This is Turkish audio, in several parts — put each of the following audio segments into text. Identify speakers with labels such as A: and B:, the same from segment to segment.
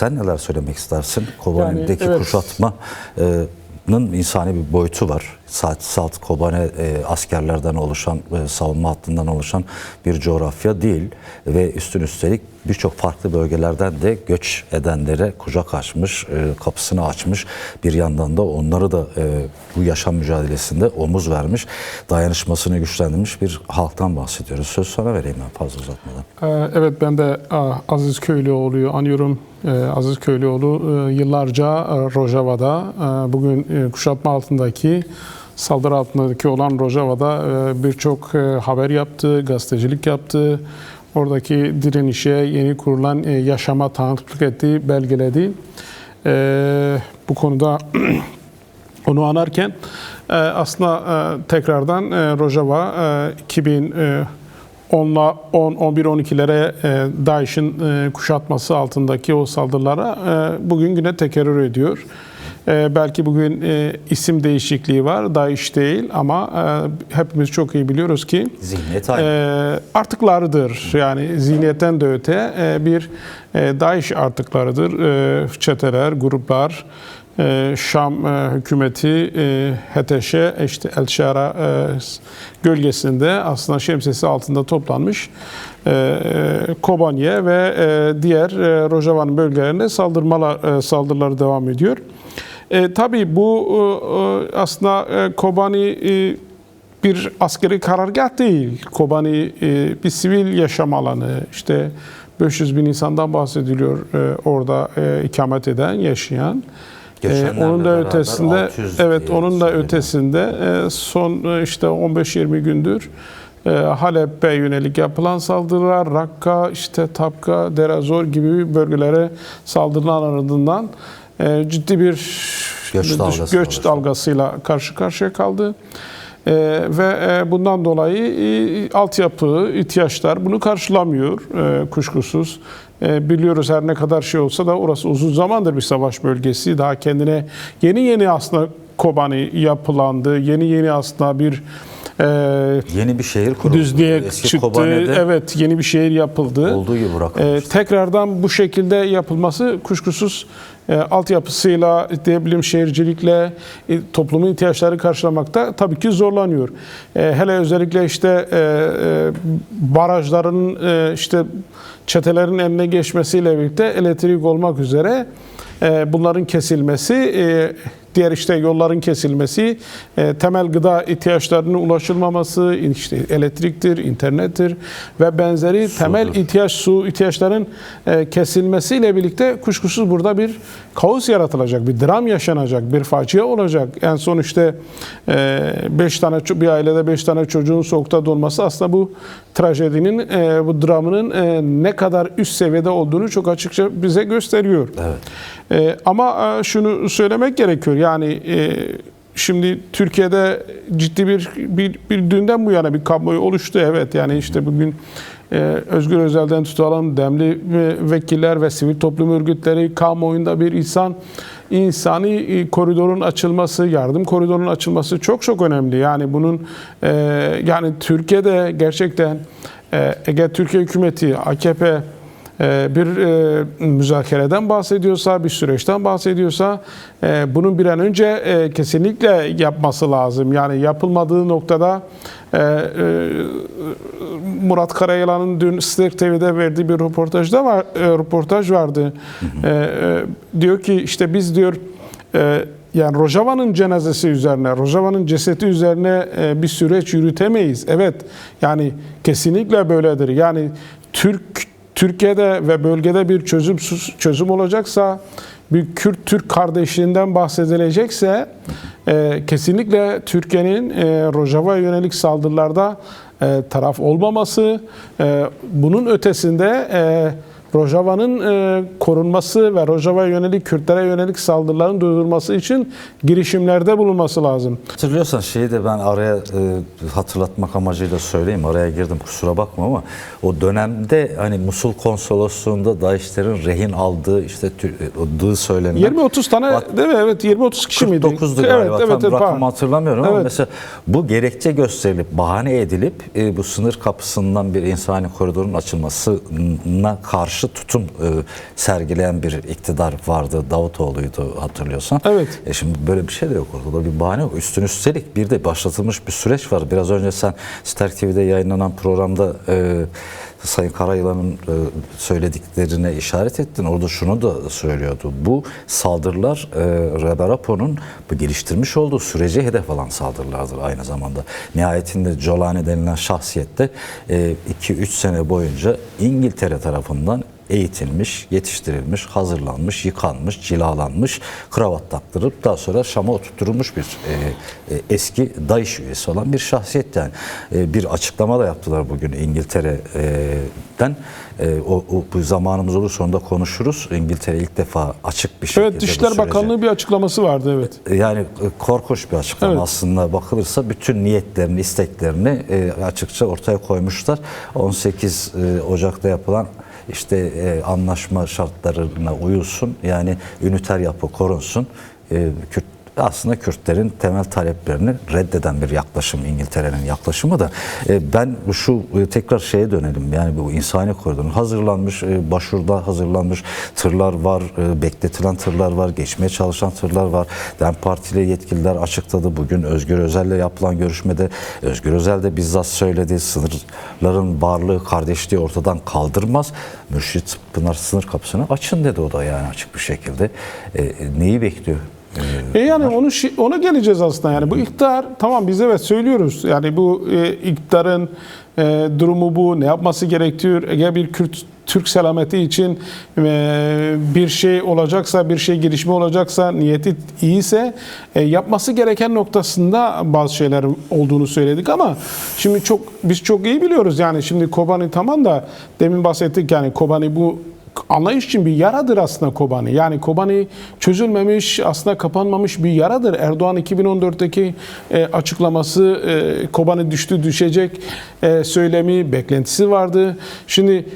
A: Sen neler söylemek istersin? Kobani'deki
B: evet.
A: kuşatmanın insani bir boyutu var. Salt Kobani askerlerden oluşan, savunma hattından oluşan bir coğrafya değil. Ve üstelik birçok farklı bölgelerden de göç edenlere kucak açmış, kapısını açmış. Bir yandan da onları da bu yaşam mücadelesinde omuz vermiş, dayanışmasını güçlendirmiş bir halktan bahsediyoruz. Söz sana vereyim ben fazla uzatmadan.
B: Evet, ben de Aziz Köylüoğlu'yu anıyorum. Aziz Köylüoğlu yıllarca Rojava'da, bugün kuşatma altındaki, saldırı altındaki olan Rojava'da birçok haber yaptı, gazetecilik yaptı. Oradaki direnişe, yeni kurulan yaşama tanıklık etti, belgeledi. Bu konuda onu anarken aslında tekrardan Rojava 2011-12'lere DAEŞ'in kuşatması altındaki o saldırılara bugün güne tekerrür ediyor. Belki bugün isim değişikliği var, DAEŞ değil ama hepimiz çok iyi biliyoruz ki
A: Zihniyet aynı.
B: Artıklarıdır. Yani zihniyetten de öte bir DAEŞ artıklarıdır. Çeteler, gruplar, Şam hükümeti HTŞ, işte El Şara gölgesinde aslında şemsiyesi altında toplanmış Kobani'ye ve diğer Rojava'nın bölgelerine saldırıları devam ediyor. Tabii bu aslında Kobani bir askeri karargah değil. Kobani bir sivil yaşam alanı. İşte 500 bin insandan bahsediliyor orada ikamet eden, yaşayan. Onun da ötesinde, evet, onun da ötesinde son işte 15-20 gündür Halep'e yönelik yapılan saldırılar, Rakka, işte Tapka, Derazor gibi bölgelere saldırılan ardından ciddi bir göç dalgasıyla karşı karşıya kaldı. Ve bundan dolayı altyapı, ihtiyaçlar bunu karşılamıyor kuşkusuz. Biliyoruz her ne kadar şey olsa da orası uzun zamandır bir savaş bölgesi. Daha kendine yeni aslında Kobani yapılandı. Yeni aslında bir
A: yeni bir şehir kuruldu.
B: Düzlüğe
A: Eski
B: çıktı.
A: Kobani'de
B: Evet, yeni bir şehir yapıldı.
A: Olduğu gibi bırakılmıştı.
B: Tekrardan bu şekilde yapılması kuşkusuz altyapısıyla, diyebilirim şehircilikle toplumun ihtiyaçları karşılamakta tabii ki zorlanıyor. Hele özellikle işte barajların işte çetelerin eline geçmesiyle birlikte elektrik olmak üzere bunların kesilmesi, diğer işte yolların kesilmesi, temel gıda ihtiyaçlarının ulaşılmaması, işte elektriktir, internettir ve benzeri
A: Sudur.
B: temel su ihtiyaçların kesilmesiyle birlikte kuşkusuz burada bir kaos yaratılacak, bir dram yaşanacak, bir facia olacak. En son işte bir ailede 5 tane çocuğun soğukta donması aslında bu trajedinin, bu dramının ne kadar üst seviyede olduğunu çok açıkça bize gösteriyor.
A: Evet.
B: Ama şunu söylemek gerekiyor. Yani şimdi Türkiye'de ciddi bir dünden bu yana bir kamuoyu oluştu. Evet, yani işte bugün Özgür Özel'den tutalım, demli vekiller ve sivil toplum örgütleri, kamuoyunda bir insani koridorun açılması, yardım koridorunun açılması çok önemli. Yani bunun yani Türkiye'de gerçekten eğer Türkiye hükümeti, AKP bir müzakereden bahsediyorsa, bir süreçten bahsediyorsa bunun bir an önce kesinlikle yapması lazım. Yani yapılmadığı noktada Murat Karayalan'ın dün Star TV'de verdiği bir röportaj vardı. Diyor ki işte biz diyor yani Rojava'nın cenazesi üzerine, Rojava'nın cesedi üzerine bir süreç yürütemeyiz. Evet, yani kesinlikle böyledir. Yani Türkiye'de ve bölgede bir çözüm olacaksa, bir Kürt-Türk kardeşliğinden bahsedilecekse kesinlikle Türkiye'nin Rojava'ya yönelik saldırılarda taraf olmaması, bunun ötesinde Rojava'nın korunması ve Rojava'ya yönelik, Kürtlere yönelik saldırıların durdurulması için girişimlerde bulunması lazım.
A: Hatırlıyorsan şeyi de ben araya hatırlatmak amacıyla söyleyeyim. Araya girdim, kusura bakma, ama o dönemde hani Musul konsolosluğunda DAEŞ'lerin rehin aldığı, işte söylenen
B: 20-30 tane değil mi? Evet, 20-30 kişi miydi?
A: 49'du galiba.
B: Evet,
A: Tam rakamı hatırlamıyorum ama
B: evet.
A: mesela bu gerekçe gösterilip, bahane edilip bu sınır kapısından bir insani koridorun açılmasına karşı karşı tutum sergileyen bir iktidar vardı. Davutoğlu'ydu hatırlıyorsan.
B: Evet.
A: Şimdi böyle bir şey de yok ortada. Bir bahane yok. Üstelik bir de başlatılmış bir süreç var. Biraz önce sen Ster TV'de yayınlanan programda Sayın Karayılan'ın söylediklerine işaret ettin. Orada şunu da söylüyordu. Bu saldırılar Reberapo'nun bu geliştirmiş olduğu sürece hedef alan saldırılardır aynı zamanda. Nihayetinde Jolani denilen şahsiyet de 2-3 sene boyunca İngiltere tarafından eğitilmiş, yetiştirilmiş, hazırlanmış, yıkanmış, cilalanmış, kravat taktırıp daha sonra Şam'a oturtulmuş bir eski DAEŞ üyesi olan bir şahsiyet yani. Bir açıklama da yaptılar bugün İngiltere'den. Bu zamanımız olursa onu da konuşuruz. İngiltere ilk defa açık bir şekilde
B: Evet, Dışişleri Bakanlığı bir açıklaması vardı, evet.
A: Yani korkunç bir açıklama
B: Evet.
A: aslında bakılırsa bütün niyetlerini, isteklerini açıkça ortaya koymuşlar. 18 Ocak'ta yapılan işte anlaşma şartlarına uyulsun, yani üniter yapı korunsun. Aslında Kürtlerin temel taleplerini reddeden bir yaklaşım İngiltere'nin yaklaşımı da. Ben şu tekrar şeye dönelim, yani bu insani koridorun hazırlanmış, başvuruda hazırlanmış tırlar var, bekletilen tırlar var, geçmeye çalışan tırlar var. DEM Partili yetkililer açıkladı. Bugün Özgür Özel'le yapılan görüşmede Özgür Özel de bizzat söyledi, sınırların varlığı, kardeşliği ortadan kaldırmaz. Mürşit Pınar sınır kapısını açın dedi o da, yani açık bir şekilde. Neyi bekliyor?
B: Yani ona geleceğiz aslında. Yani bu iktidar, tamam biz evet söylüyoruz. Yani bu iktidarın durumu bu. Ne yapması gerekiyor? Eğer bir Türk selameti için bir şey olacaksa, bir şey gelişme olacaksa, niyeti iyiyse yapması gereken noktasında bazı şeyler olduğunu söyledik ama şimdi biz çok iyi biliyoruz. Yani şimdi Kobani, tamam da demin bahsettik, yani Kobani bu anlayış için bir yaradır aslında Kobani. Yani Kobani çözülmemiş, aslında kapanmamış bir yaradır. Erdoğan 2014'teki açıklaması, Kobani düşecek söylemi, beklentisi vardı. Şimdi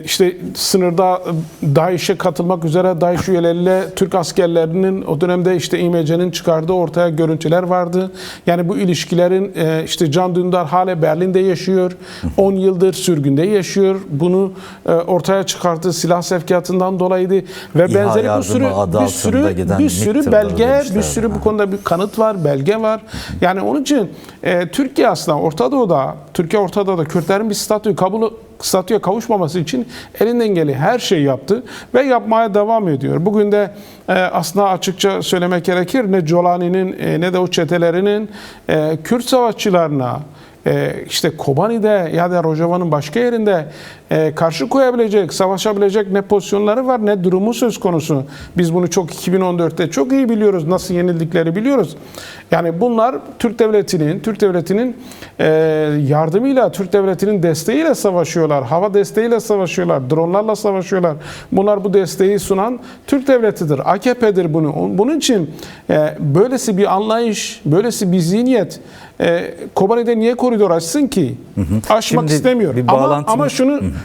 B: işte sınırda DAEŞ'e katılmak üzere DAEŞ üyeleriyle Türk askerlerinin o dönemde işte İMC'nin çıkardığı ortaya görüntüler vardı. Yani bu ilişkilerin işte Can Dündar hala Berlin'de yaşıyor. 10 yıldır sürgünde yaşıyor. Bunu ortaya çıkarttığı silah sevkiyatından dolayıydı ve benzeri bir sürü belge, bir sürü bu konuda bir kanıt var, belge var. Yani onun için Türkiye aslında Orta Doğu'da Kürtlerin bir statüye kavuşmaması için elinden gelen her şeyi yaptı ve yapmaya devam ediyor. Bugün de aslında açıkça söylemek gerekir, ne Jolani'nin ne de o çetelerinin Kürt savaşçılarına işte Kobani'de ya da Rojava'nın başka yerinde karşı koyabilecek, savaşabilecek ne pozisyonları var ne durumu söz konusu. Biz bunu 2014'te çok iyi biliyoruz. Nasıl yenildikleri biliyoruz. Yani bunlar Türk devletinin yardımıyla, Türk devletinin desteğiyle savaşıyorlar. Hava desteğiyle savaşıyorlar. Dronlarla savaşıyorlar. Bunlar bu desteği sunan Türk devletidir. AKP'dir bunu. Bunun için böylesi bir anlayış, böylesi bir zihniyet Kobani'de niye koridor açsın ki? Açmak
A: Şimdi
B: istemiyor. Ama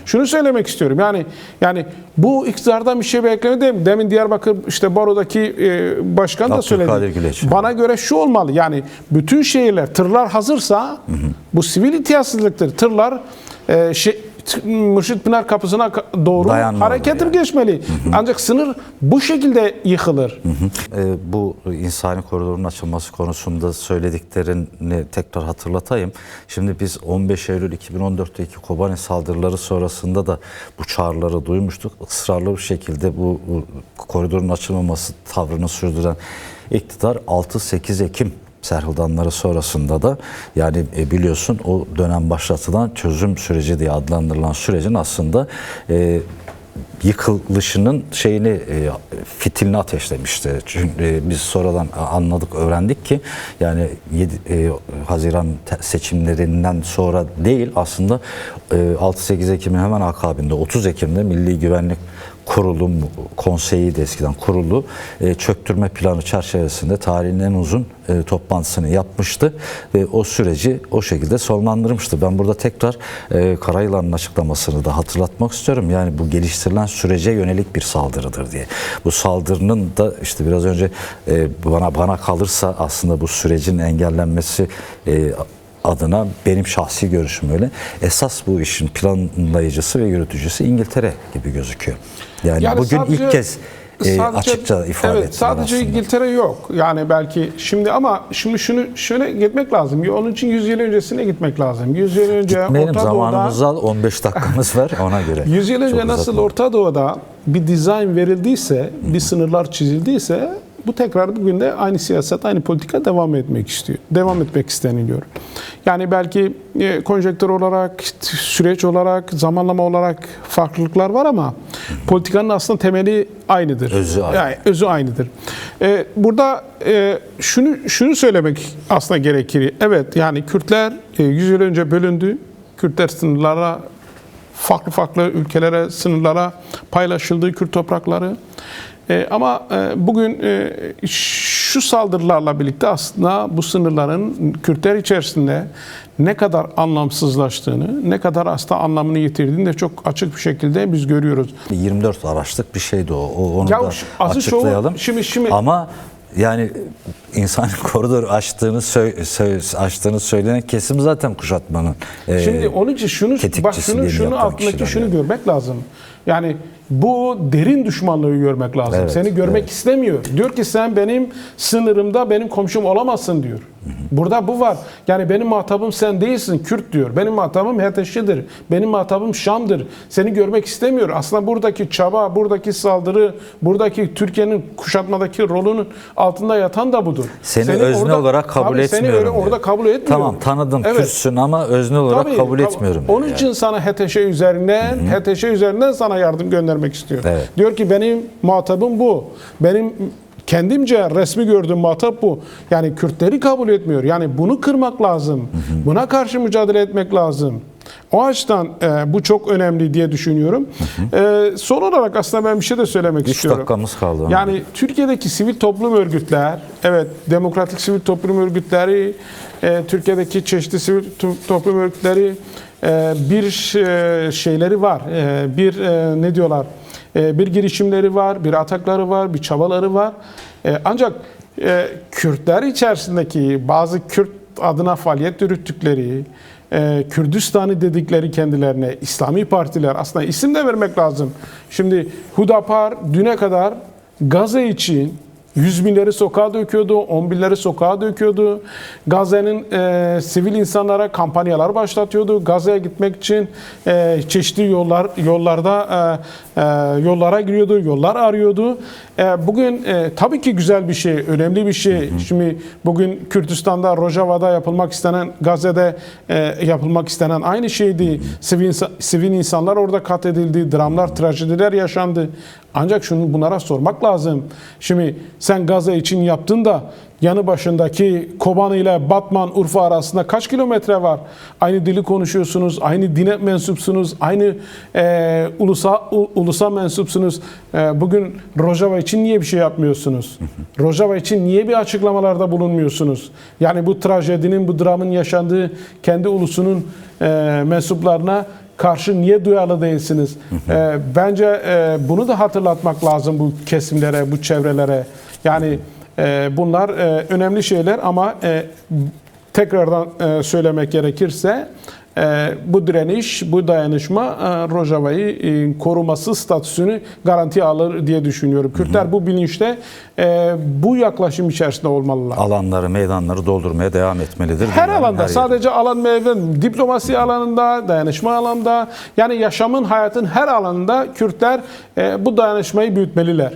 B: şunu söylemek istiyorum. Yani bu iktidardan bir şey beklemedim. Demin Diyarbakır işte Baro'daki başkan da söyledi. Bana göre şu olmalı. Yani bütün şehirler, tırlar hazırsa bu sivil ihtiyatsızlıktır. Tırlar Mürşit Pınar kapısına doğru harekete geçmeli. Ancak sınır bu şekilde yıkılır.
A: Bu insani koridorun açılması konusunda söylediklerini tekrar hatırlatayım. Şimdi biz 15 Eylül 2014'teki Kobani saldırıları sonrasında da bu çağrıları duymuştuk. Israrlı bir şekilde bu koridorun açılmaması tavrını sürdüren iktidar 6-8 Ekim serhildanları sonrasında da, yani biliyorsun o dönem başlatılan çözüm süreci diye adlandırılan sürecin aslında yıkılışının fitilini ateşlemişti. Çünkü biz sonradan anladık, öğrendik ki yani 7 Haziran seçimlerinden sonra değil, aslında 6-8 Ekim'in hemen akabinde 30 Ekim'de Milli Güvenlik Kurulu, konseyi de eskiden kurulu, çöktürme planı çerçevesinde tarihin en uzun toplantısını yapmıştı ve o süreci o şekilde sonlandırmıştı. Ben burada tekrar Karayılan'ın açıklamasını da hatırlatmak istiyorum. Yani bu geliştirilen sürece yönelik bir saldırıdır diye. Bu saldırının da işte biraz önce bana kalırsa aslında bu sürecin engellenmesi adına benim şahsi görüşüm öyle. Esas bu işin planlayıcısı ve yürütücüsü İngiltere gibi gözüküyor. Yani bugün
B: sadece-
A: ilk kez açıkça ifade
B: evet,
A: ettiler
B: sadece
A: aslında.
B: İngiltere yok. Yani belki şimdi ama şimdi şunu şöyle gitmek lazım. Onun için 100 yıl öncesine gitmek lazım. 100 yıl önce
A: Benim
B: Orta Doğu'da
A: zamanımız al, 15 dakikamız var ona göre.
B: 100 yıl önce
A: Çok
B: nasıl
A: uzatma.
B: Orta Doğu'da bir dizayn verildiyse, bir sınırlar çizildiyse bu tekrar bugün de aynı siyaset, aynı politika devam etmek isteniliyor. Yani belki konjektür olarak, süreç olarak, zamanlama olarak farklılıklar var ama politikanın aslında temeli aynıdır.
A: Özü aynı.
B: Yani özü aynıdır. Burada şunu söylemek aslında gerekir. Evet, yani Kürtler 100 yıl önce bölündü. Kürtler sınırlara, farklı ülkelere, sınırlara paylaşıldı, Kürt toprakları. Ama bugün şu saldırılarla birlikte aslında bu sınırların Kürtler içerisinde ne kadar anlamsızlaştığını, ne kadar aslında anlamını yitirdiğini de çok açık bir şekilde biz görüyoruz.
A: 24 araçlık bir şeydi o. Onu
B: Ya
A: da
B: asıl çoğu-
A: açıklayalım.
B: şimdi-
A: Ama yani insan koridor açtığını söylenen kesim zaten kuşatmanın.
B: Şimdi onun için şunu
A: tetikçisi diye
B: şunu
A: yapan
B: altındaki
A: kişiler
B: şunu
A: yani.
B: görmek lazım. Yani bu derin düşmanlığı görmek lazım.
A: Evet,
B: Seni görmek
A: evet.
B: istemiyor. Diyor ki sen benim sınırımda benim komşum olamazsın diyor. Burada bu var. Yani benim muhatabım sen değilsin, Kürt diyor. Benim muhatabım HTŞ'dir. Benim muhatabım Şam'dır. Seni görmek istemiyor. Aslında buradaki çaba, buradaki saldırı, buradaki Türkiye'nin kuşatmadaki rolünün altında yatan da budur.
A: Seni özne olarak kabul
B: tabii
A: etmiyorum
B: Seni öyle
A: diyor.
B: orada kabul etmiyor.
A: Tamam tanıdım
B: Evet.
A: Kürtsün ama özne olarak
B: Tabii,
A: kabul etmiyorum.
B: Onun
A: diyor
B: için sana HTŞ üzerinden sana yardım göndermek istiyor.
A: Evet.
B: Diyor ki benim muhatabım bu. Benim kendimce resmi gördüğüm muhatap bu. Yani Kürtleri kabul etmiyor. Yani bunu kırmak lazım. Buna karşı mücadele etmek lazım. O açıdan bu çok önemli diye düşünüyorum. Son olarak aslında ben bir şey de söylemek
A: 3
B: istiyorum.
A: dakikamız kaldı. ama.
B: Yani Türkiye'deki sivil toplum örgütler, evet demokratik sivil toplum örgütleri, Türkiye'deki çeşitli sivil toplum örgütleri bir şeyleri var. Ne diyorlar? Bir girişimleri var, bir atakları var, bir çabaları var. Ancak Kürtler içerisindeki bazı Kürt adına faaliyet yürüttükleri, Kürdistan'ı dedikleri kendilerine İslami partiler, aslında isim de vermek lazım. Şimdi Hudapar düne kadar Gazze için 100 binleri sokağa döküyordu, 10 binleri sokağa döküyordu. Gazze'nin sivil insanlara kampanyalar başlatıyordu. Gazze'ye gitmek için çeşitli yollara giriyordu, yollar arıyordu. Bugün tabii ki güzel bir şey, önemli bir şey. Şimdi bugün Kürdistan'da, Rojava'da yapılmak istenen, Gazze'de yapılmak istenen aynı şeydi. Sivil insanlar orada katledildi, dramlar, trajediler yaşandı. Ancak bunlara sormak lazım. Şimdi sen Gazze için yaptın da yanı başındaki Kobani ile Batman, Urfa arasında kaç kilometre var? Aynı dili konuşuyorsunuz, aynı dine mensupsunuz, aynı ulusa mensupsunuz. Bugün Rojava için niye bir şey yapmıyorsunuz? Rojava için niye bir açıklamalarda bulunmuyorsunuz? Yani bu trajedinin, bu dramın yaşandığı kendi ulusunun mensuplarına karşı niye duyarlı değilsiniz? Bence bunu da hatırlatmak lazım bu kesimlere, bu çevrelere. Yani bunlar önemli şeyler ama tekrardan söylemek gerekirse bu direniş, bu dayanışma Rojava'yı koruması statüsünü garantiye alır diye düşünüyorum. Kürtler bu bilinçte, bu yaklaşım içerisinde olmalılar.
A: Alanları, meydanları doldurmaya devam etmelidir.
B: Her
A: Dünyanın
B: alanda,
A: yeri.
B: sadece alan meyve, diplomasi alanında, dayanışma alanında, yani yaşamın, hayatın her alanında Kürtler bu dayanışmayı büyütmeliler.